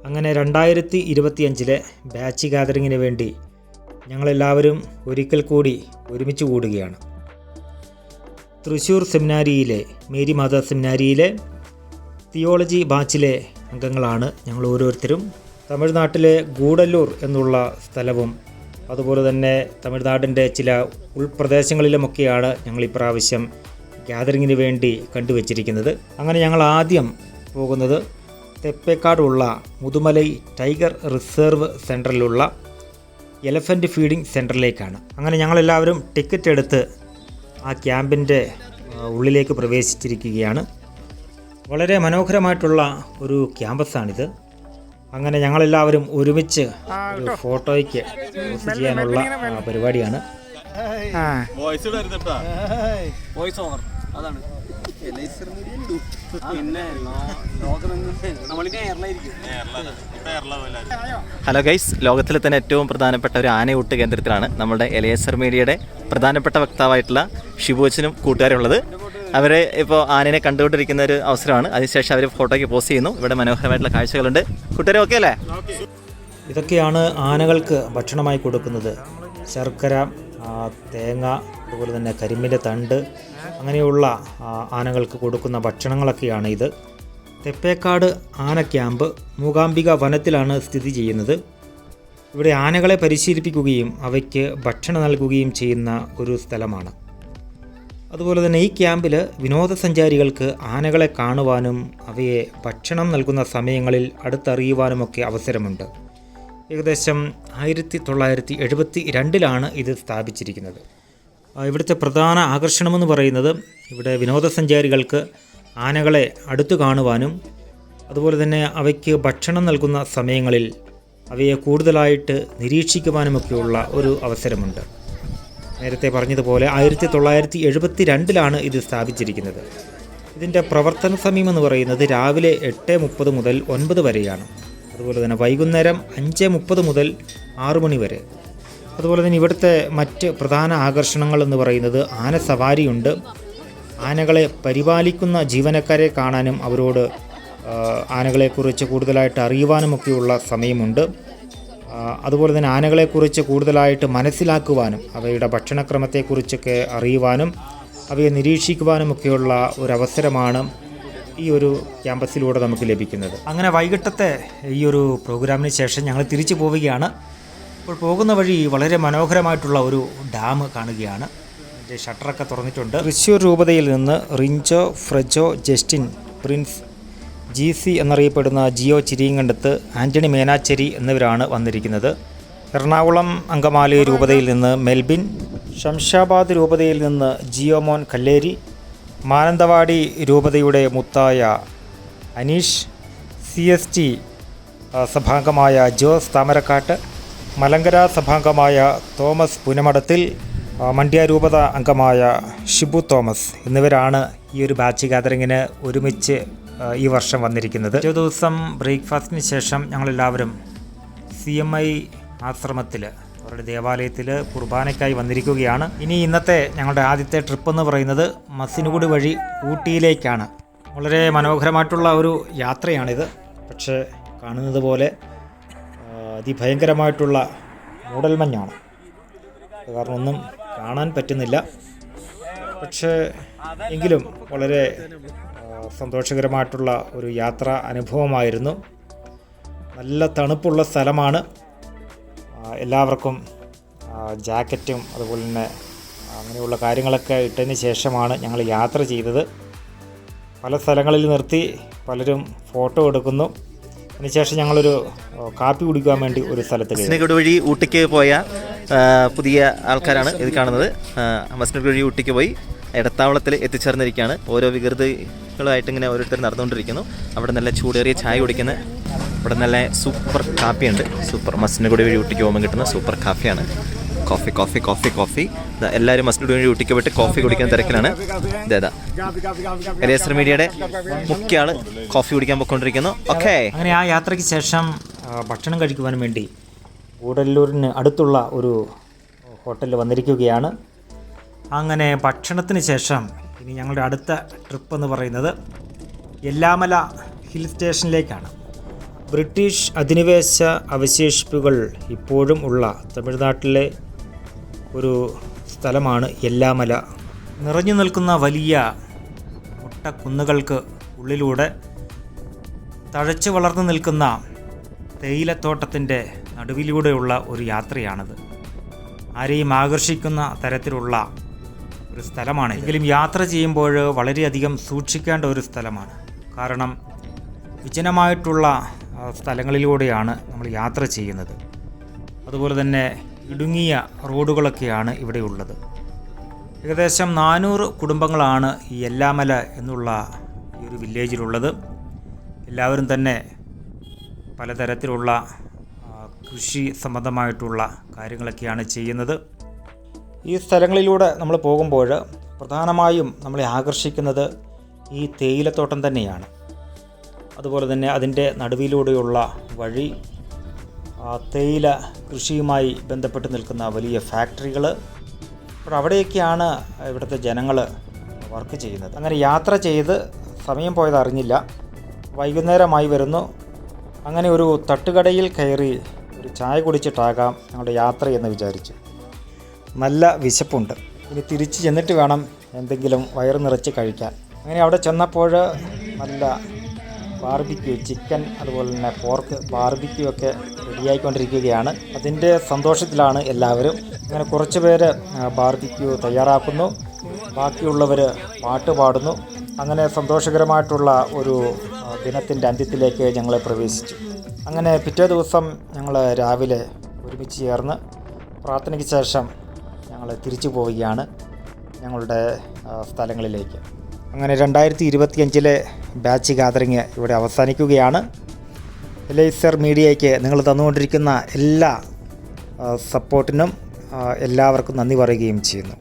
അങ്ങനെ 2025 ബാച്ച് ഗാദറിങ്ങിന് വേണ്ടി ഞങ്ങളെല്ലാവരും ഒരിക്കൽ കൂടി ഒരുമിച്ച് കൂടുകയാണ്. തൃശ്ശൂർ സെമിനാരിയിലെ മേരി മാതാ സെമിനാരിയിലെ തിയോളജി ബാച്ചിലെ അംഗങ്ങളാണ് ഞങ്ങൾ ഓരോരുത്തരും. തമിഴ്നാട്ടിലെ ഗൂഡല്ലൂർ എന്നുള്ള സ്ഥലവും അതുപോലെ തന്നെ തമിഴ്നാടിൻ്റെ ചില ഉൾപ്രദേശങ്ങളിലുമൊക്കെയാണ് ഞങ്ങൾ ഇപ്രാവശ്യം ഗാദറിങ്ങിന് വേണ്ടി കണ്ടുവച്ചിരിക്കുന്നത്. അങ്ങനെ ഞങ്ങൾ ആദ്യം പോകുന്നത് തെപ്പേക്കാടുള്ള മുതുമലൈ ടൈഗർ റിസർവ് സെൻറ്ററിലുള്ള എലഫൻറ്റ് ഫീഡിംഗ് സെൻറ്ററിലേക്കാണ്. അങ്ങനെ ഞങ്ങളെല്ലാവരും ടിക്കറ്റ് എടുത്ത് ആ ക്യാമ്പിൻ്റെ ഉള്ളിലേക്ക് പ്രവേശിച്ചിരിക്കുകയാണ്. വളരെ മനോഹരമായിട്ടുള്ള ഒരു ക്യാമ്പസാണിത്. അങ്ങനെ ഞങ്ങളെല്ലാവരും ഒരുമിച്ച് ഒരു ഫോട്ടോയ്ക്ക് പോസ്റ്റ് ചെയ്യാനുള്ള പരിപാടിയാണ്. ഹലോ ഗൈസ്, ലോകത്തിലെ തന്നെ ഏറ്റവും പ്രധാനപ്പെട്ട ഒരു ആനയൂട്ട് കേന്ദ്രത്തിലാണ് നമ്മുടെ എലൈസർ മീഡിയയുടെ പ്രധാനപ്പെട്ട വക്താവായിട്ടുള്ള ഷിബുവച്ചനും കൂട്ടുകാരുള്ളത്. അവർ ഇപ്പോൾ ആനയെ കണ്ടുകൊണ്ടിരിക്കുന്ന ഒരു അവസരമാണ്. അതിനുശേഷം അവർ ഫോട്ടോയ്ക്ക് പോസ്റ്റ് ചെയ്യുന്നു. ഇവിടെ മനോഹരമായിട്ടുള്ള കാഴ്ചകളുണ്ട്. കൂട്ടുകാരെ ഓക്കെ അല്ലേ? ഇതൊക്കെയാണ് ആനകൾക്ക് ഭക്ഷണമായി കൊടുക്കുന്നത്. ശർക്കര, തേങ്ങ, അതുപോലെ തന്നെ കരിമ്പിൻ്റെ തണ്ട്, അങ്ങനെയുള്ള ആനകൾക്ക് കൊടുക്കുന്ന ഭക്ഷണങ്ങളൊക്കെയാണ് ഇത്. തെപ്പേക്കാട് ആന ക്യാമ്പ് മൂകാംബിക വനത്തിലാണ് സ്ഥിതി ചെയ്യുന്നത്. ഇവിടെ ആനകളെ പരിശീലിപ്പിക്കുകയും അവയ്ക്ക് ഭക്ഷണം നൽകുകയും ചെയ്യുന്ന ഒരു സ്ഥലമാണ്. അതുപോലെ തന്നെ ഈ ക്യാമ്പിൽ വിനോദസഞ്ചാരികൾക്ക് ആനകളെ കാണുവാനും അവയെ ഭക്ഷണം നൽകുന്ന സമയങ്ങളിൽ അടുത്തറിയുവാനുമൊക്കെ അവസരമുണ്ട്. ഏകദേശം 1972 ഇത് സ്ഥാപിച്ചിരിക്കുന്നത്. ഇവിടുത്തെ പ്രധാന ആകർഷണമെന്ന് പറയുന്നത് ഇവിടെ വിനോദസഞ്ചാരികൾക്ക് ആനകളെ അടുത്തു കാണുവാനും അതുപോലെ തന്നെ അവയ്ക്ക് ഭക്ഷണം നൽകുന്ന സമയങ്ങളിൽ അവയെ കൂടുതലായിട്ട് നിരീക്ഷിക്കുവാനുമൊക്കെയുള്ള ഒരു അവസരമുണ്ട്. നേരത്തെ പറഞ്ഞതുപോലെ 1972 ഇത് സ്ഥാപിച്ചിരിക്കുന്നത്. ഇതിൻ്റെ പ്രവർത്തന സമയമെന്ന് പറയുന്നത് രാവിലെ 8:30 മുതൽ 9 വരെയാണ്. അതുപോലെ തന്നെ വൈകുന്നേരം 5:30 മുതൽ 6 മണി വരെ. അതുപോലെ തന്നെ ഇവിടുത്തെ മറ്റ് പ്രധാന ആകർഷണങ്ങൾ എന്ന് പറയുന്നത് ആന സവാരിയുണ്ട്. ആനകളെ പരിപാലിക്കുന്ന ജീവനക്കാരെ കാണാനും അവരോട് ആനകളെക്കുറിച്ച് കൂടുതലായിട്ട് അറിയുവാനുമൊക്കെയുള്ള സമയമുണ്ട്. അതുപോലെ തന്നെ ആനകളെക്കുറിച്ച് കൂടുതലായിട്ട് മനസ്സിലാക്കുവാനും അവയുടെ ഭക്ഷണക്രമത്തെക്കുറിച്ചൊക്കെ അറിയുവാനും അവയെ നിരീക്ഷിക്കുവാനുമൊക്കെയുള്ള ഒരവസരമാണ് ഈ ഒരു ക്യാമ്പസിലൂടെ നമുക്ക് ലഭിക്കുന്നത്. അങ്ങനെ വൈകിട്ടത്തെ ഈ ഒരു പ്രോഗ്രാമിന് ശേഷം ഞങ്ങൾ തിരിച്ചു പോവുകയാണ്. ഇപ്പോൾ പോകുന്ന വഴി വളരെ മനോഹരമായിട്ടുള്ള ഒരു ഡാം കാണുകയാണ്. അതിൻ്റെ ഷട്ടറൊക്കെ തുറന്നിട്ടുണ്ട്. തൃശ്ശൂർ രൂപതയിൽ നിന്ന് റിഞ്ചോ, ഫ്രെജോ, ജസ്റ്റിൻ, പ്രിൻസ്, GC എന്നറിയപ്പെടുന്ന ജിയോ ചിരിയങ്കണ്ടത്ത്, ആൻ്റണി മേനാച്ചേരി എന്നിവരാണ് വന്നിരിക്കുന്നത്. എറണാകുളം അങ്കമാലി രൂപതയിൽ നിന്ന് മെൽബിൻ, ശംഷാബാദ് രൂപതയിൽ നിന്ന് ജിയോമോൻ കല്ലേരി, മാനന്തവാടി രൂപതയുടെ മുത്തായ അനീഷ്, CST സഭാംഗമായ ജോസ് താമരക്കാട്ട്, മലങ്കര സഭാംഗമായ തോമസ് പുനമടത്തിൽ, മണ്ഡ്യ രൂപത അംഗമായ ഷിബു തോമസ് എന്നിവരാണ് ഈ ഒരു ബാച്ച് ഗാദറിങ്ങിന് ഒരുമിച്ച് ഈ വർഷം വന്നിരിക്കുന്നത്. ഒരു ദിവസം ബ്രേക്ക്ഫാസ്റ്റിന് ശേഷം ഞങ്ങളെല്ലാവരും CMI ആശ്രമത്തിൽ അവരുടെ ദേവാലയത്തിൽ കുർബാനയ്ക്കായി വന്നിരിക്കുകയാണ്. ഇനി ഇന്നത്തെ ഞങ്ങളുടെ ആദ്യത്തെ ട്രിപ്പ് എന്ന് പറയുന്നത് മസിനുകുടി വഴി ഊട്ടിയിലേക്കാണ്. വളരെ മനോഹരമായിട്ടുള്ള ഒരു യാത്രയാണിത്. പക്ഷേ കാണുന്നത് പോലെ അതിഭയങ്കരമായിട്ടുള്ള മൂടൽമഞ്ഞാണ്. കാരണം ഒന്നും കാണാൻ പറ്റുന്നില്ല. പക്ഷേ എങ്കിലും വളരെ സന്തോഷകരമായിട്ടുള്ള ഒരു യാത്രാ അനുഭവമായിരുന്നു. നല്ല തണുപ്പുള്ള സ്ഥലമാണ്. എല്ലാവർക്കും ജാക്കറ്റും അതുപോലെ തന്നെ അങ്ങനെയുള്ള കാര്യങ്ങളൊക്കെ ഇട്ടതിന് ശേഷമാണ് ഞങ്ങൾ യാത്ര ചെയ്തത്. പല സ്ഥലങ്ങളിൽ നിർത്തി പലരും ഫോട്ടോ എടുക്കുന്നു. അതിനുശേഷം ഞങ്ങളൊരു കാപ്പി കുടിക്കാൻ വേണ്ടി ഒരു സ്ഥലത്ത് മസിനഗുഡി വഴി ഊട്ടിക്ക് പോയ പുതിയ ആൾക്കാരാണ് ഇത് കാണുന്നത്. മസിനഗുഡി വഴി ഊട്ടിക്ക് പോയി ഇടത്താവളത്തിൽ എത്തിച്ചേർന്നിരിക്കുകയാണ്. ഓരോ വികൃതികളായിട്ട് ഇങ്ങനെ ഓരോരുത്തർ നടന്നുകൊണ്ടിരിക്കുന്നു. അവിടെ നല്ല ചൂടേറിയ ചായ കുടിക്കുന്ന, ഇവിടെ നല്ല സൂപ്പർ കാപ്പിയുണ്ട്. സൂപ്പർ മസിനഗുഡി വഴി ഊട്ടിക്ക് പോകുമ്പോൾ കിട്ടുന്ന സൂപ്പർ കാപ്പിയാണ്. കോഫി കോഫി കോഫി കോഫി എല്ലാവരും മസിനഗുഡി വഴി ഊട്ടിക്ക് പോയിട്ട് കോഫി കുടിക്കുന്ന തിരക്കിലാണ്. ഇതേതാ എലൈസർ മീഡിയയുടെ മുഖ്യ ആള് കോഫി കുടിക്കാൻ പോയിക്കൊണ്ടിരിക്കുന്നു. ഓക്കെ, അങ്ങനെ ആ യാത്രയ്ക്ക് ശേഷം ഭക്ഷണം കഴിക്കുവാൻ വേണ്ടി ഗൂഡല്ലൂരിന് അടുത്തുള്ള ഒരു ഹോട്ടലിൽ വന്നിരിക്കുകയാണ്. അങ്ങനെ ഭക്ഷണത്തിന് ശേഷം ഇനി ഞങ്ങളുടെ അടുത്ത ട്രിപ്പ് എന്ന് പറയുന്നത് യെല്ലാമല ഹിൽ സ്റ്റേഷനിലേക്കാണ്. ബ്രിട്ടീഷ് അധിനിവേശ അവശേഷിപ്പുകൾ ഇപ്പോഴും ഉള്ള തമിഴ്നാട്ടിലെ ഒരു സ്ഥലമാണ് യെല്ലാമല. നിറഞ്ഞു നിൽക്കുന്ന വലിയ മുട്ടക്കുന്നുകൾക്ക് ഉള്ളിലൂടെ തഴച്ചു വളർന്നു നിൽക്കുന്ന തേയിലത്തോട്ടത്തിൻ്റെ നടുവിലൂടെയുള്ള ഒരു യാത്രയാണിത്. ആരെയും ആകർഷിക്കുന്ന തരത്തിലുള്ള ഒരു സ്ഥലമാണ്. എങ്കിലും യാത്ര ചെയ്യുമ്പോൾ വളരെയധികം സൂക്ഷിക്കേണ്ട ഒരു സ്ഥലമാണ്. കാരണം വിജനമായിട്ടുള്ള സ്ഥലങ്ങളിലൂടെയാണ് നമ്മൾ യാത്ര ചെയ്യുന്നത്. അതുപോലെ തന്നെ ഇടുങ്ങിയ റോഡുകളൊക്കെയാണ് ഇവിടെ ഉള്ളത്. ഏകദേശം 400 കുടുംബങ്ങളാണ് ഈ യെല്ലാമല എന്നുള്ള ഈ ഒരു വില്ലേജിലുള്ളത്. എല്ലാവരും തന്നെ പലതരത്തിലുള്ള കൃഷി സംബന്ധമായിട്ടുള്ള കാര്യങ്ങളൊക്കെയാണ് ചെയ്യുന്നത്. ഈ സ്ഥലങ്ങളിലൂടെ നമ്മൾ പോകുമ്പോൾ പ്രധാനമായും നമ്മളെ ആകർഷിക്കുന്നത് ഈ തേയിലത്തോട്ടം തന്നെയാണ്. അതുപോലെ തന്നെ അതിൻ്റെ നടുവിലൂടെയുള്ള വഴി, തേയില കൃഷിയുമായി ബന്ധപ്പെട്ട് നിൽക്കുന്ന വലിയ ഫാക്ടറികൾ, അപ്പോൾ അവിടെയൊക്കെയാണ് ഇവിടുത്തെ ജനങ്ങൾ വർക്ക് ചെയ്യുന്നത്. അങ്ങനെ യാത്ര ചെയ്ത് സമയം പോയത് അറിഞ്ഞില്ല. വൈകുന്നേരമായി വരുന്നു. അങ്ങനെ ഒരു തട്ടുകടയിൽ കയറി ഒരു ചായ കുടിച്ചിട്ടാകാം ഞങ്ങളുടെ യാത്രയെന്ന് വിചാരിച്ചു. നല്ല വിശപ്പുണ്ട്. ഇനി തിരിച്ച് ചെന്നിട്ട് വേണം എന്തെങ്കിലും വയറ് നിറച്ച് കഴിക്കാൻ. അങ്ങനെ അവിടെ ചെന്നപ്പോൾ നല്ല ബാർബിക്യൂ, ചിക്കൻ അതുപോലെ തന്നെ പോർക്ക് ബാർബിക്യൂ ഒക്കെ റെഡിയായിക്കൊണ്ടിരിക്കുകയാണ്. അതിൻ്റെ സന്തോഷത്തിലാണ് എല്ലാവരും. അങ്ങനെ കുറച്ച് പേര് ബാർബിക്യൂ തയ്യാറാക്കുന്നു, ബാക്കിയുള്ളവർ പാട്ട് പാടുന്നു. അങ്ങനെ സന്തോഷകരമായിട്ടുള്ള ഒരു ദിനത്തിൻ്റെ അന്ത്യത്തിലേക്ക് ഞങ്ങൾ പ്രവേശിച്ചു. അങ്ങനെ പിറ്റേ ദിവസം ഞങ്ങൾ രാവിലെ ഒരുമിച്ച് ചേർന്ന് പ്രാർത്ഥനയ്ക്ക് ശേഷം ഞങ്ങൾ തിരിച്ചു പോവുകയാണ് ഞങ്ങളുടെ സ്ഥലങ്ങളിലേക്ക്. അങ്ങനെ 2025 ബാച്ച് ഗാദറിങ് ഇവിടെ അവസാനിക്കുകയാണ്. എലൈസർ മീഡിയയ്ക്ക് നിങ്ങൾ തന്നുകൊണ്ടിരിക്കുന്ന എല്ലാ സപ്പോർട്ടിനും എല്ലാവർക്കും നന്ദി പറയുകയും ചെയ്യുന്നു.